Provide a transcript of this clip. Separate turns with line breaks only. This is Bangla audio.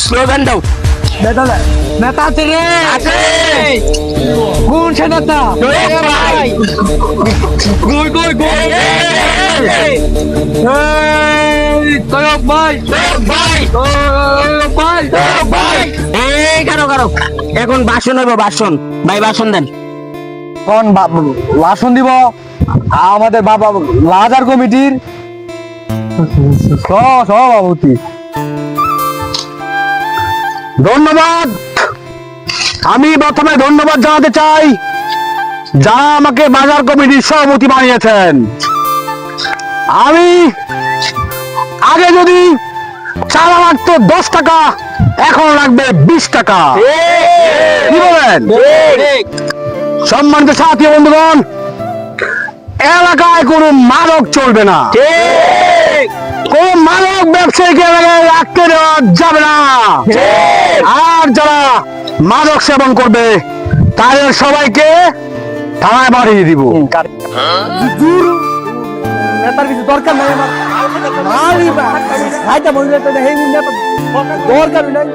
স্লোগান দাও।
নেতা নেতা আছে রে,
আছে।
কোন সে নেতা?
ভাই
কই কই কই, এই তয়ব ভাই,
ভাই
তয়ব ভাই,
ভাই এই কারো কারো এখন ভাষণ হইব, ভাষণ ভাই ভাষণ দেন।
কোন ভাষণ দিব? আমাদের বাবা লাজার কমিটির সভাপতি।
ধন্যবাদ। আমি প্রথমে ধন্যবাদ জানাতে চাই যারা আমাকে বাজার কমিটির সভাপতি বানিয়েছেন। আমি আগে যদি চাঁদা লাগতো 10 টাকা, এখন লাগবে 20 টাকা। কি বলেন? সম্মানিত সাথী বন্ধুগণ, এলাকায় কোনো মাদক চলবে না, কোন মাদক ব্যবসায়ীকে এলাকায় রাখতে দেওয়া যাবে না। আর যারা মাদক সেবন করবে তাদের সবাইকে থানায় বাড়িয়ে দিব।
নেতার কিছু দরকার নাই আমার, দরকার নাই।